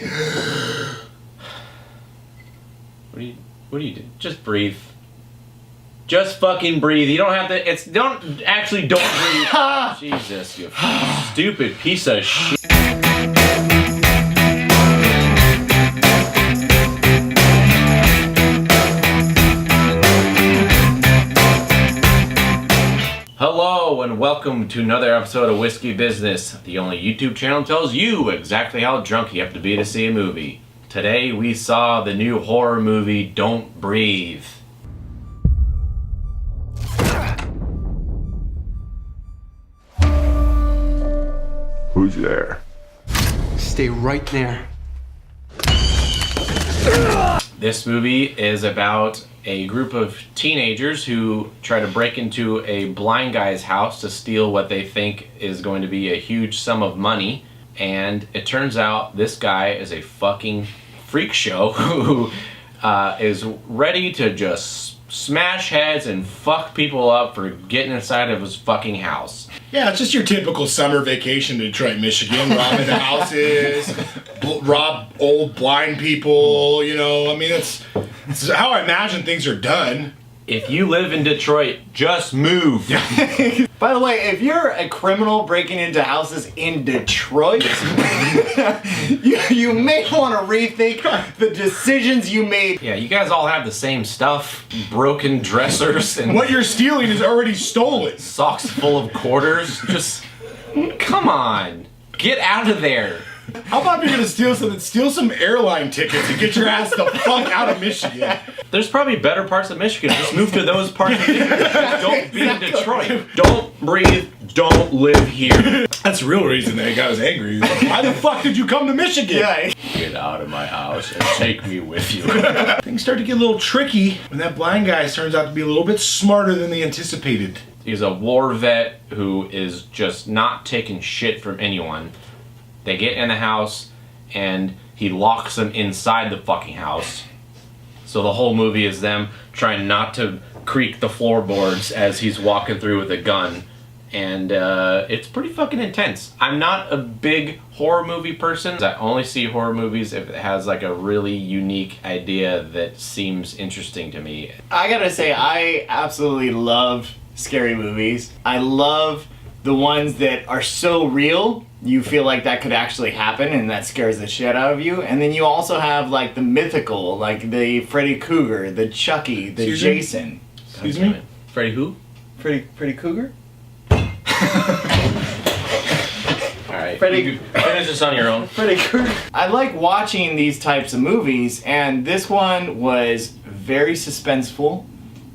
What do you do? Just breathe. Just fucking breathe. You don't have to. Don't breathe. Jesus, you stupid piece of shit. Hello and welcome to another episode of Whiskey Business, the only YouTube channel that tells you exactly how drunk you have to be to see a movie. Today we saw the new horror movie, Don't Breathe. Who's there? Stay right there. This movie is about a group of teenagers who try to break into a blind guy's house to steal what they think is going to be a huge sum of money. And it turns out this guy is a fucking freak show who is ready to just smash heads and fuck people up for getting inside of his fucking house. Yeah, it's just your typical summer vacation to Detroit, Michigan. Robbing the houses, rob old blind people, you know. I mean, it's how I imagine things are done. If you live in Detroit, just move. By the way, if you're a criminal breaking into houses in Detroit, you may want to rethink the decisions you made. Yeah, you guys all have the same stuff. Broken dressers and What you're stealing is already stolen. socks full of quarters. Just, come on. Get out of there. How about if you're gonna steal something? Steal some airline tickets and get your ass the fuck out of Michigan. There's probably better parts of Michigan. Just move to those parts of Michigan. Don't be in Detroit. Don't breathe. Don't live here. That's the real reason that guy was angry. Why the fuck did you come to Michigan? Yeah. Get out of my house and take me with you. Things start to get a little tricky when that blind guy turns out to be a little bit smarter than they anticipated. He's a war vet who is just not taking shit from anyone. They get in the house and he locks them inside the fucking house. So the whole movie is them trying not to creak the floorboards as he's walking through with a gun. And it's pretty fucking intense. I'm not a big horror movie person. I only see horror movies if it has like a really unique idea that seems interesting to me. I gotta say, I absolutely love scary movies. I love the ones that are so real, you feel like that could actually happen and that scares the shit out of you. And then you also have like the mythical, like the Freddy Krueger, the Chucky, the Excuse me? Jason. Excuse me? Freddy who? Freddy Krueger? Alright, Freddy- you finish this on your own. Freddy Krueger. I like watching these types of movies, and this one was very suspenseful.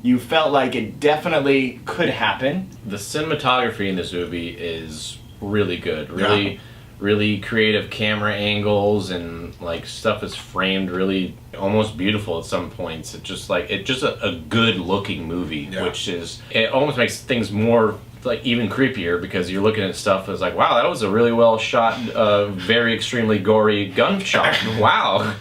You felt like it definitely could happen. The cinematography in this movie is really good. Really creative camera angles and like stuff is framed really almost beautiful at some points. It's just a good looking movie, which is, it almost makes things more like even creepier because you're looking at stuff that's like, wow, that was a really well shot, very extremely gory gunshot. Wow.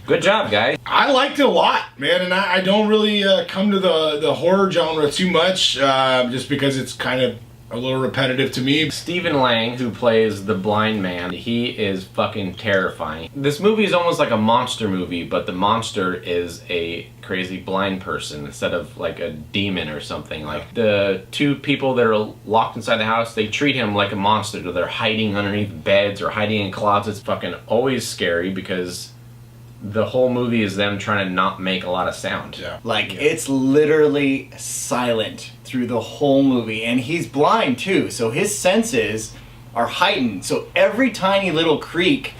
Good job, guys. I liked it a lot, man, and I don't really come to the horror genre too much, just because it's kind of a little repetitive to me. Stephen Lang, who plays the blind man, he is fucking terrifying. This movie is almost like a monster movie, but the monster is a crazy blind person instead of like a demon or something. Like the two people that are locked inside the house, they treat him like a monster. They're hiding underneath beds or hiding in closets. Fucking always scary because the whole movie is them trying to not make a lot of sound. Yeah. Like, it's literally silent through the whole movie. And he's blind, too, so his senses are heightened. So every tiny little creak,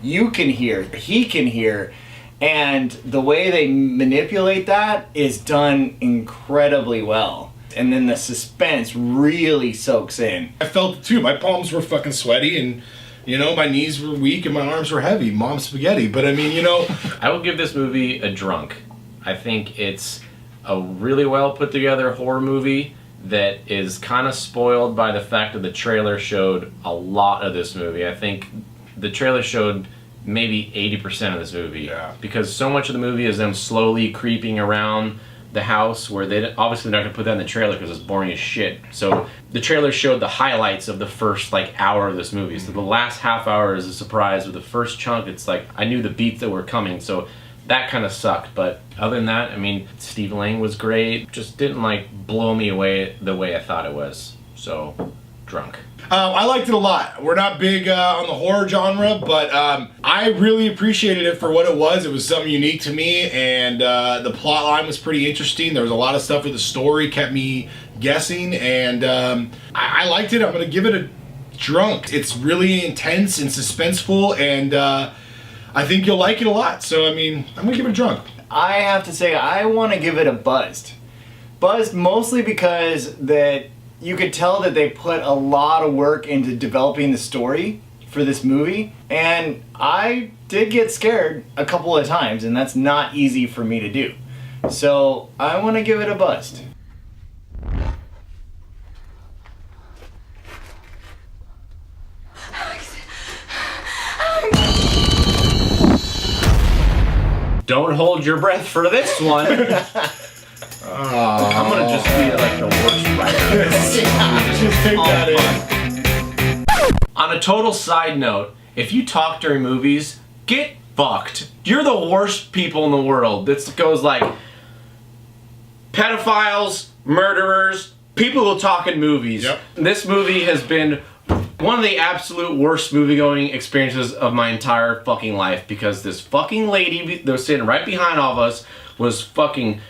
you can hear, he can hear. And the way they manipulate that is done incredibly well. And then the suspense really soaks in. I felt it too. My palms were fucking sweaty and, you know, my knees were weak and my arms were heavy. Mom spaghetti. But I mean, you know. I would give this movie a drunk. I think it's a really well put together horror movie that is kind of spoiled by the fact that the trailer showed a lot of this movie. I think the trailer showed maybe 80% of this movie. Yeah. Because so much of the movie is them slowly creeping around the house where obviously they're not gonna put that in the trailer because it's boring as shit. So the trailer showed the highlights of the first like hour of this movie. So the last half hour is a surprise. With the first chunk, it's like I knew the beats that were coming. So that kind of sucked. But other than that, I mean, Stephen Lang was great. Just didn't like blow me away the way I thought it was. So drunk. I liked it a lot. We're not big on the horror genre, but I really appreciated it for what it was. It was something unique to me, and the plot line was pretty interesting. There was a lot of stuff with the story, kept me guessing, and I liked it. I'm going to give it a drunk. It's really intense and suspenseful, and I think you'll like it a lot. So, I mean, I'm going to give it a drunk. I have to say, I want to give it a buzzed. Buzzed mostly because that you could tell that they put a lot of work into developing the story for this movie, and I did get scared a couple of times, and that's not easy for me to do. So I want to give it a buzzed. Don't hold your breath for this one. I'm gonna just be like the worst writer. Just take that in. On a total side note, if you talk during movies, get fucked. You're the worst people in the world. This goes like pedophiles, murderers, people who talk in movies. Yep. This movie has been one of the absolute worst movie-going experiences of my entire fucking life, because this fucking lady that was sitting right behind all of us was fucking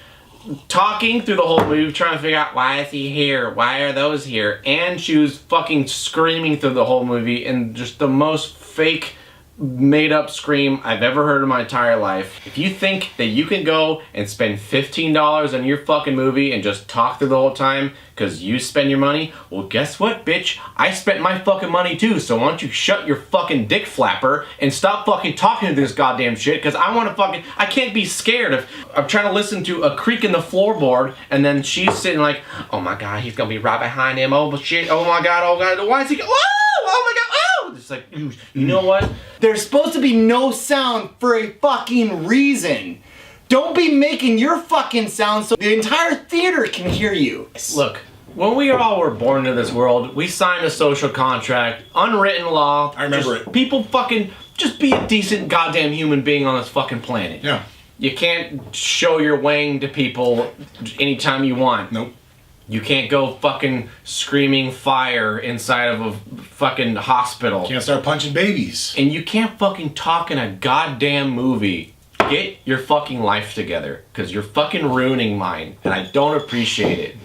talking through the whole movie, trying to figure out why is he here, why are those here, and she was fucking screaming through the whole movie in just the most fake, made-up scream I've ever heard in my entire life. If you think that you can go and spend $15 on your fucking movie and just talk through the whole time because you spend your money, well, guess what, bitch? I spent my fucking money too, so why don't you shut your fucking dick flapper and stop fucking talking to this goddamn shit, because I can't be scared if I'm trying to listen to a creak in the floorboard and then she's sitting like, oh my god, he's gonna be right behind him, oh shit, oh my god, why is he, oh my god, oh! It's like, you know what? There's supposed to be no sound for a fucking reason. Don't be making your fucking sound so the entire theater can hear you. Look, when we all were born into this world, we signed a social contract, unwritten law. I remember it. People fucking just be a decent goddamn human being on this fucking planet. Yeah. You can't show your wang to people anytime you want. Nope. You can't go fucking screaming fire inside of a fucking hospital. Can't start punching babies. And you can't fucking talk in a goddamn movie. Get your fucking life together, because you're fucking ruining mine, and I don't appreciate it.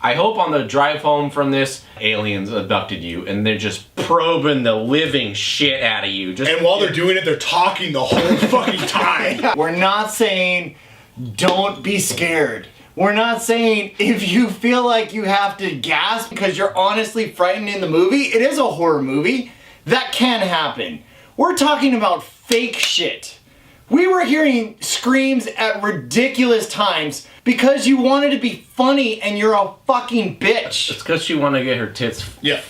I hope on the drive home from this, aliens abducted you, and they're just probing the living shit out of you. And while they're doing it, they're talking the whole fucking time. We're not saying don't be scared. We're not saying if you feel like you have to gasp because you're honestly frightened in the movie. It is a horror movie. That can happen. We're talking about fake shit. We were hearing screams at ridiculous times because you wanted to be funny and you're a fucking bitch. It's because she wanted to get her tits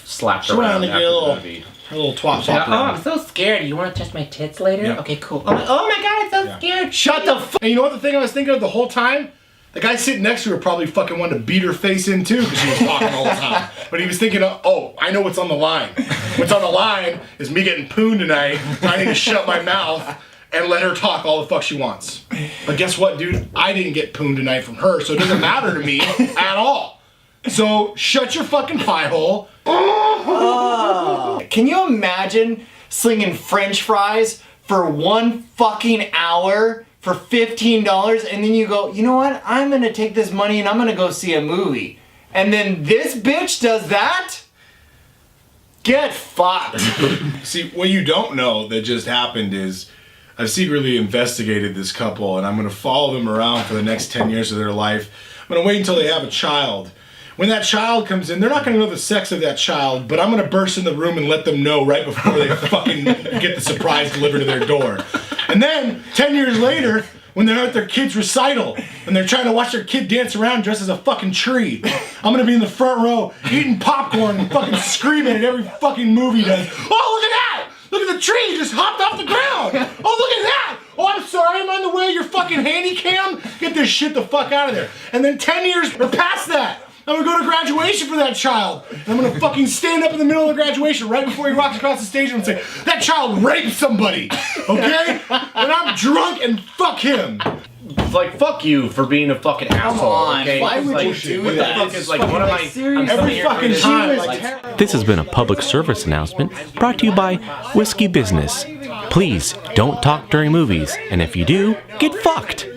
slapped She around wanted to after get a the little, movie. her little twat Yeah, flop oh, around. I'm so scared. You want to touch my tits later? Yeah. Okay, cool. Oh my god, I'm so scared. Shut the fuck. And you know what the thing I was thinking of the whole time? The guy sitting next to her probably fucking wanted to beat her face in too because she was talking all the time. But he was thinking, oh, I know what's on the line. What's on the line is me getting pooned tonight. I need to shut my mouth and let her talk all the fuck she wants. But guess what, dude? I didn't get pooned tonight from her, so it doesn't matter to me at all. So shut your fucking pie hole. Can you imagine slinging French fries for 1 fucking hour for $15, and then you go, you know what? I'm gonna take this money and I'm gonna go see a movie. And then this bitch does that? Get fucked. See, what you don't know that just happened is I've secretly investigated this couple, and I'm going to follow them around for the next 10 years of their life. I'm going to wait until they have a child. When that child comes in, they're not going to know the sex of that child, but I'm going to burst in the room and let them know right before they fucking get the surprise delivered to their door. And then, 10 years later, when they're at their kid's recital, and they're trying to watch their kid dance around dressed as a fucking tree, I'm going to be in the front row, eating popcorn and fucking screaming at every fucking movie does. Oh, look at that! Look at the tree, just hopped off the ground! Oh, look at that! Oh, I'm sorry, I'm on the way, your fucking fucking handy cam? Get this shit the fuck out of there. And then 10 years or past that, I'm gonna go to graduation for that child. And I'm gonna fucking stand up in the middle of the graduation right before he walks across the stage and say, that child raped somebody, okay? And I'm drunk and fuck him. Like, fuck you for being a fucking asshole. on, Okay? why would Like, you do what that? the fuck is like? What am I? I'm Every here fucking for time. this. Like, This has been a public service announcement brought to you by Whiskey Business. Please don't talk during movies, and if you do, get fucked.